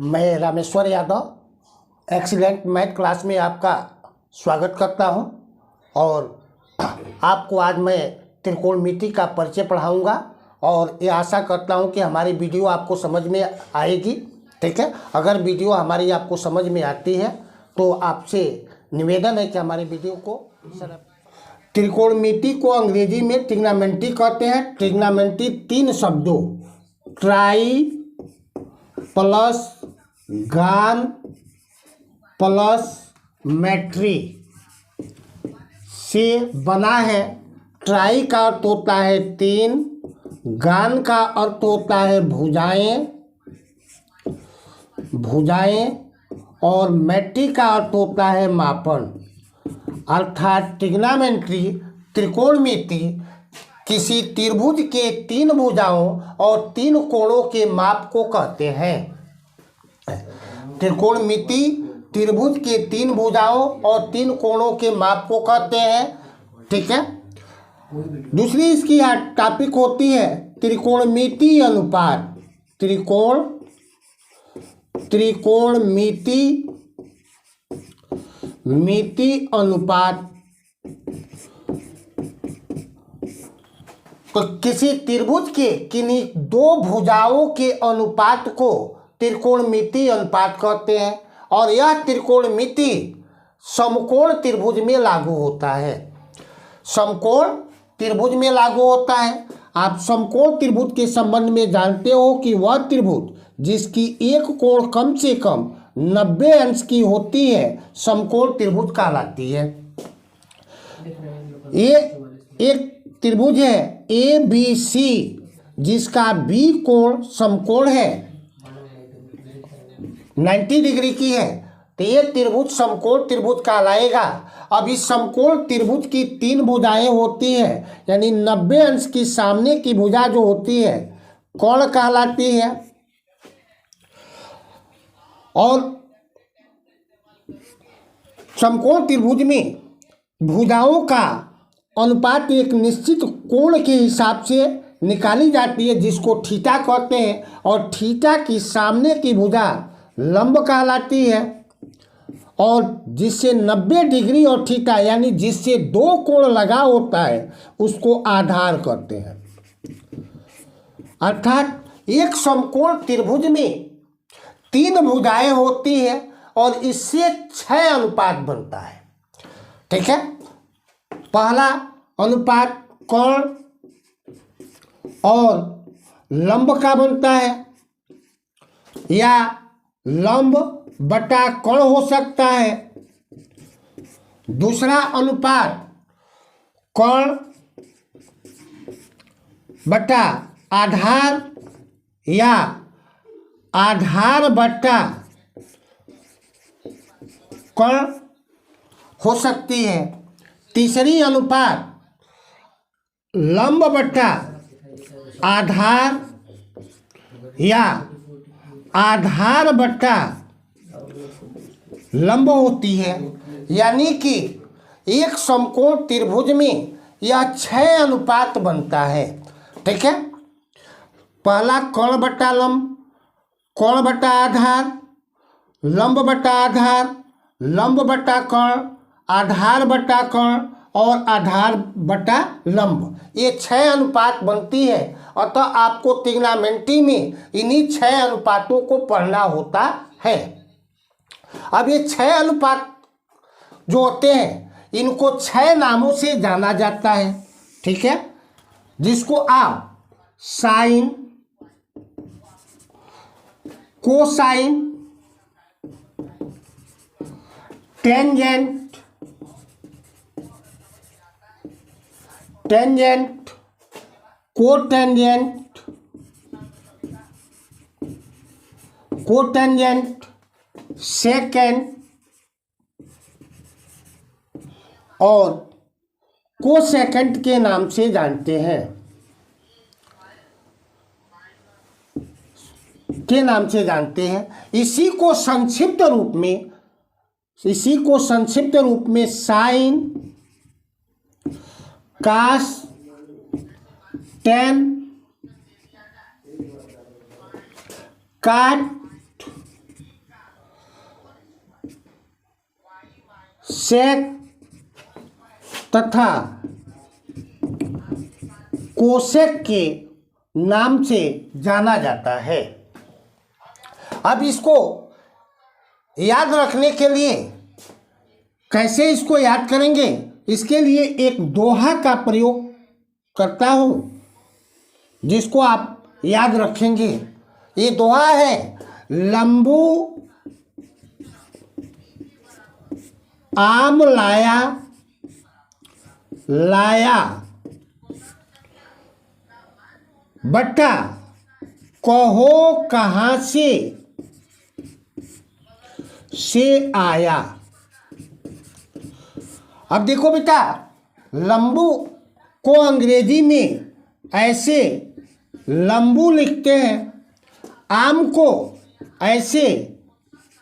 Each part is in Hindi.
मैं Rameshwar Yadav excellent math class में आपका स्वागत करता हूं और आपको आज मैं त्रिकोणमिति का परिचय पढ़ाऊंगा और ये आशा करता हूं कि हमारी वीडियो आपको समझ में आएगी। ठीक है, अगर वीडियो हमारी आपको समझ में आती है तो आपसे निवेदन है कि हमारी वीडियो को त्रिकोणमिति को अंग्रेजी में ट्रिग्नोमेट्री कहते हैं। ट्रिग्नोमेट्री तीन शब्दों ट्राई प्लस गान प्लस मेट्री से बना है। ट्राई का अर्थ होता है तीन, गान का अर्थ होता है भुजाएं और मेट्री का अर्थ होता है मापन। अर्थात ट्रिग्नोमेट्री त्रिकोणमिति किसी त्रिभुज के तीन भुजाओं और तीन कोणों के माप को कहते हैं। त्रिकोणमिति त्रिभुज के तीन भुजाओं और तीन कोणों के माप को कहते हैं। ठीक है, दूसरी इसकी टॉपिक होती है त्रिकोणमिति अनुपात। त्रिकोणमिति अनुपात तो किसी त्रिभुज के किन्हीं दो भुजाओं के अनुपात को त्रिकोणमिति अनुपात कहते हैं और यह त्रिकोणमिति समकोण त्रिभुज में लागू होता है। समकोण त्रिभुज में लागू होता है। आप समकोण त्रिभुज के संबंध में जानते हो कि वह त्रिभुज जिसकी एक कोण कम से कम 90 अंश की होती है समकोण त्रिभुज कहलाती है। ये एक त्रिभुज है ABC जिसका B कोण समकोण है 90 डिग्री की है, तो ये त्रिभुज समकोण त्रिभुज कहलाएगा। अब इस समकोण त्रिभुज की तीन भुजाएं होती है, यानी 90 अंश की सामने की भुजा जो होती है कोण कहलाती है और समकोण त्रिभुज में भुजाओं का अनुपात एक निश्चित कोण के हिसाब से निकाली जाती है जिसको थीटा कहते हैं और थीटा की सामने की भुजा लंब कहलाती है और जिससे 90 डिग्री और थीटा यानी जिससे दो कोण लगा होता है उसको आधार कहते हैं। अर्थात एक समकोण त्रिभुज में तीन भुजाएं होती है और इससे 6 अनुपात बनता है। ठीक है, पहला अनुपात कोण और लंब का बनता है या लंब बटा कोण हो सकता है। दूसरा अनुपात कोण बटा आधार या आधार बटा कोण हो सकती है। तीसरी अनुपात लंब बटा आधार या आधार बटा लंब होती है, यानी कि एक समकोण त्रिभुज में यह 6 अनुपात बनता है। ठीक है, पहला कोण बटा लंब, कोण बटा आधार, लंब बटा आधार, लंब बटा कोण, आधार बटा कोण और आधार बटा लंब, ये 6 अनुपात बनती है। अतः आपको त्रिग्नोमेट्री में इन्हीं 6 अनुपातों को पढ़ना होता है। अब ये 6 अनुपात जो होते हैं इनको 6 नामों से जाना जाता है। ठीक है, जिसको आप sine, cosine, tangent, cotangent, secant और कोसेकेंट के नाम से जानते हैं। इसी को संक्षिप्त रूप में साइन, कास, टेन, काट सेक तथा कोसेक के नाम से जाना जाता है। अब इसको याद रखने के लिए कैसे इसको याद करेंगे, इसके लिए एक दोहा का प्रयोग करता हूँ जिसको आप याद रखेंगे। ये दोहा है, लंबू आम लाया लाया बट्टा कहो कहाँ से आया। अब देखो बेटा, लंबू को अंग्रेजी में ऐसे लंबू लिखते हैं, आम को ऐसे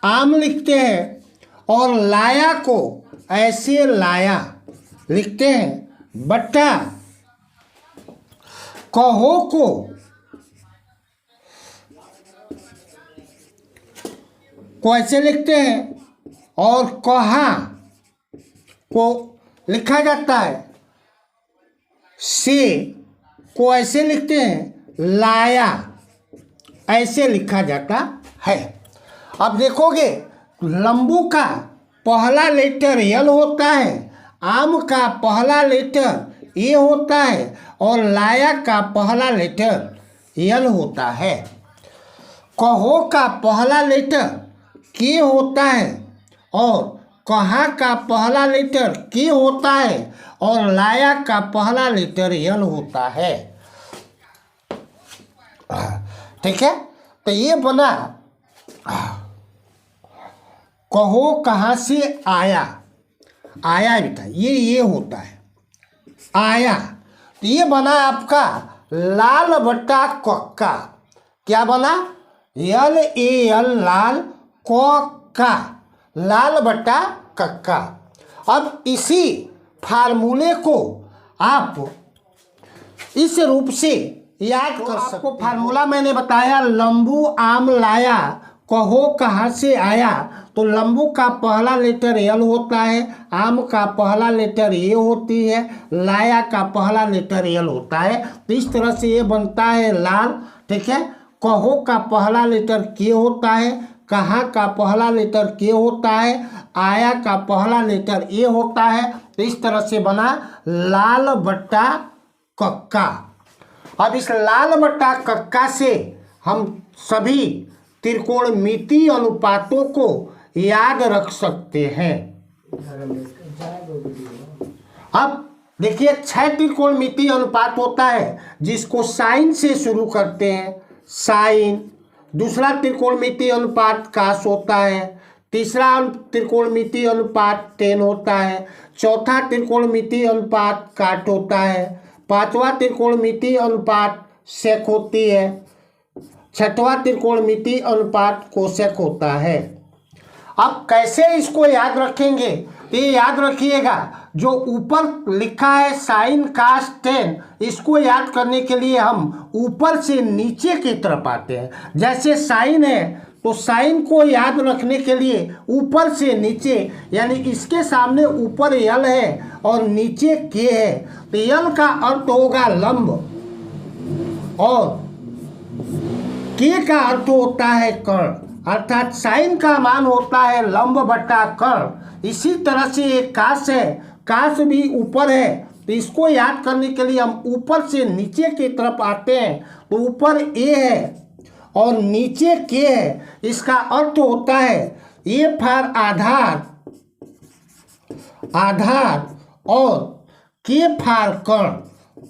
आम लिखते हैं, और लाया को ऐसे लाया लिखते हैं। बट्टा कहो को ऐसे लिखते हैं, और कहा को लिखा जाता है, से को ऐसे लिखते हैं, लाया ऐसे लिखा जाता है। अब देखोगे, लंबू का पहला लेटर यल होता है, आम का पहला लेटर ए होता है, और लाया का पहला लेटर यल होता है। कहो का पहला लेटर के होता है, और कहा का पहला लेटर के होता है, और लाया का पहला लेटर यल होता है। ठीक है, तो ये बना कहो कहाँ से आया। आया बेटा, ये होता है आया। तो ये बना आपका लाल बट्टा कक्का। क्या बना? यल ए यल लाल कक्का, लाल बट्टा कक्का। अब इसी फार्मूले को आप इस रूप से याद कर सकते। आपको फार्मूला मैंने बताया, लंबू आम लाया कहो कहाँ से आया। तो लंबू का पहला लेटर यल होता है, आम का पहला लेटर ए होती है, लाया का पहला लेटर यल होता है। तो इस तरह से ये बनता है लाल। ठीक है, कहो का पहला लेटर के होता है, कहा का पहला लेटर के होता है, आया का पहला लेटर ए होता है। तो इस तरह से बना लाल बट्टा कक्का। अब इस लाल बट्टा कक्का से हम सभी त्रिकोणमितीय अनुपातों को याद रख सकते हैं। अब देखिए, 6 त्रिकोणमितीय अनुपात होता है जिसको साइन से शुरू करते हैं, साइन। दूसरा त्रिकोणमितीय अनुपात कास होता है। तीसरा त्रिकोणमितीय अनुपात टेन होता है। चौथा त्रिकोणमितीय अनुपात काट होता है। पांचवा त्रिकोणमितीय अनुपात सेक होती है। छठवां त्रिकोणमितीय अनुपात कोसेक होता है। अब कैसे इसको याद रखेंगे? ये याद रखिएगा, जो ऊपर लिखा है साइन कास टेन, इसको याद करने के लिए हम ऊपर से नीचे की तरफ आते हैं। जैसे साइन है तो साइन को याद रखने के लिए ऊपर से नीचे, यानी इसके सामने ऊपर यल है और नीचे के है। तो यल का अर्थ होगा लंब, और के का अर्थ होता है कर्ण, अर्थात साइन का मान होता है लंब बटा कर्ण। इसी तरह से एक कास है, कास भी ऊपर है। तो इसको याद करने के लिए हम ऊपर से नीचे की तरफ आते हैं। तो ऊपर ए है और नीचे के है। इसका अर्थ होता है ए फॉर आधार, आधार, और के फॉर कर्ण।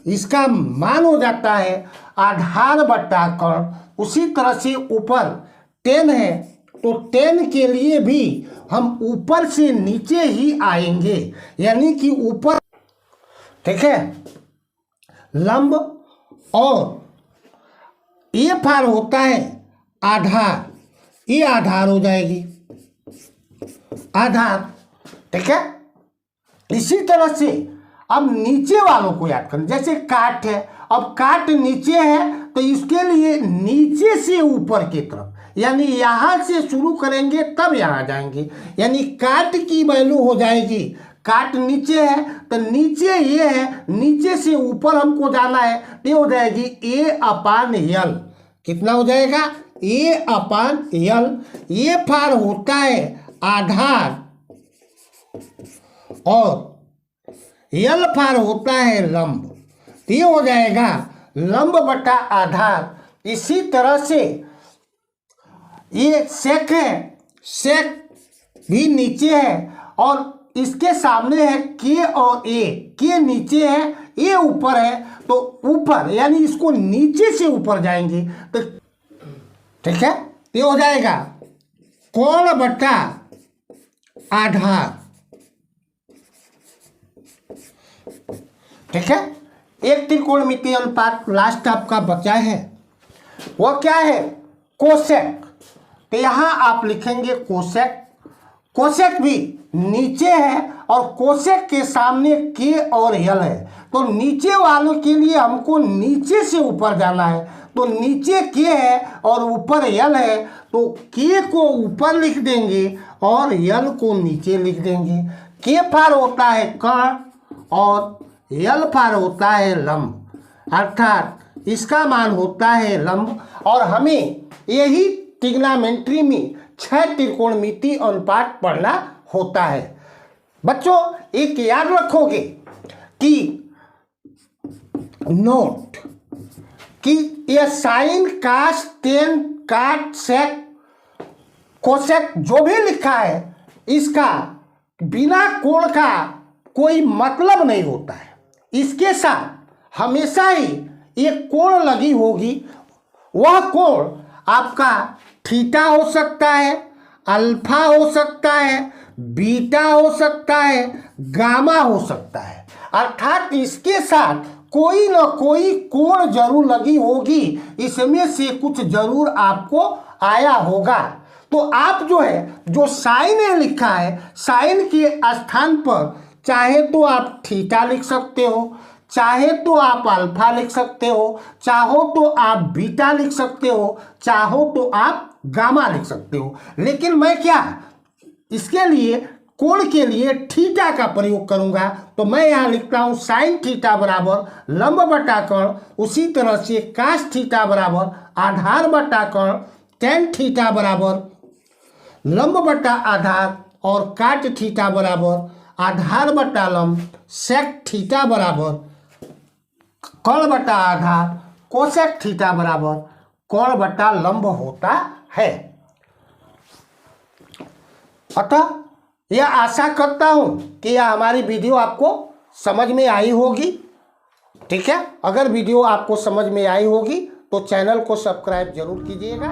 इसका मान हो जाता है आधार बटा कर्ण। उसी तरह से ऊपर 10 है, तो 10 के लिए भी हम ऊपर से नीचे ही आएंगे, यानी कि ऊपर। ठीक है, लंब, और ये फार होता है आधार, ये आधार हो जाएगी, आधार। ठीक है, इसी तरह से अब नीचे वालों को याद करना। जैसे काट है, अब काट नीचे है तो इसके लिए नीचे से ऊपर की तरफ, यानी यहाँ से शुरू करेंगे तब यहाँ जाएंगे, यानी काट की वैल्यू हो जाएगी, काट नीचे है तो नीचे ये है, नीचे से ऊपर हमको जाना है तो ये हो जाएगी A/L। कितना हो जाएगा? A/L। ये फार होता है आधार और L फार होता है लंब, तो ये हो जाएगा लंब बटा आधार। इसी तरह से ये सेक है, सेक भी नीचे है और इसके सामने है K और A, K नीचे है A ऊपर है, तो ऊपर यानी इसको नीचे से ऊपर जाएंगे तो ठीक है, ये हो जाएगा कोण बटा आधार। ठीक है, एक त्रिकोणमितीय अनुपात लास्ट आपका बचा है, वह क्या है? कोसेक। तो यहां आप लिखेंगे कोसेक, कोसेक भी नीचे है और कोसेक के सामने K और L है, तो नीचे वालों के लिए हमको नीचे से ऊपर जाना है, तो नीचे K है और ऊपर L है, तो K को ऊपर लिख देंगे और L को नीचे लिख देंगे। K फार होता है कर्ण और L फार होता है लंब, अर्थात इसका मान होता है लंब। और हमें यही ट्रिग्नोमेट्री में 6 त्रिकोणमितीय अनुपात पढ़ना होता है। बच्चों एक याद रखोगे कि नोट कि ये साइन, कास, टेन, काट, सेक, कोसेक जो भी लिखा है, इसका बिना कोण का कोई मतलब नहीं होता है। इसके साथ हमेशा ही एक कोण लगी होगी, वह कोण आपका थीटा हो सकता है, अल्फा हो सकता है, बीटा हो सकता है, गामा हो सकता है, अर्थात इसके साथ कोई ना कोई कोण जरूर लगी होगी, इसमें से कुछ जरूर आपको आया होगा। तो आप जो है, जो साइन लिखा है, साइन के स्थान पर चाहे तो आप थीटा लिख सकते हो, चाहे तो आप अल्फा लिख सकते हो, चाहो तो आप बीटा लिख सकते हो, चाहो तो आप गामा लिख सकते हो। लेकिन मैं क्या इसके लिए कोण के लिए थीटा का प्रयोग करूंगा, तो मैं यहाँ लिखता हूँ साइन थीटा बराबर लंब बटा कर्ण, उसी तरह से कास थीटा बराबर आधार बटा कर्ण, टेन थीटा बराबर लंब बटा आधार और काट थीटा बराबर आधार बटा लंब, सेक थीटा बराबर कर्ण बटा आधार, कोसेक थीटा बराबर कर्ण बटा लंब होता है। अतः यह आशा करता हूं कि यह हमारी वीडियो आपको समझ में आई होगी। ठीक है, अगर वीडियो आपको समझ में आई होगी तो चैनल को सब्सक्राइब जरूर कीजिएगा।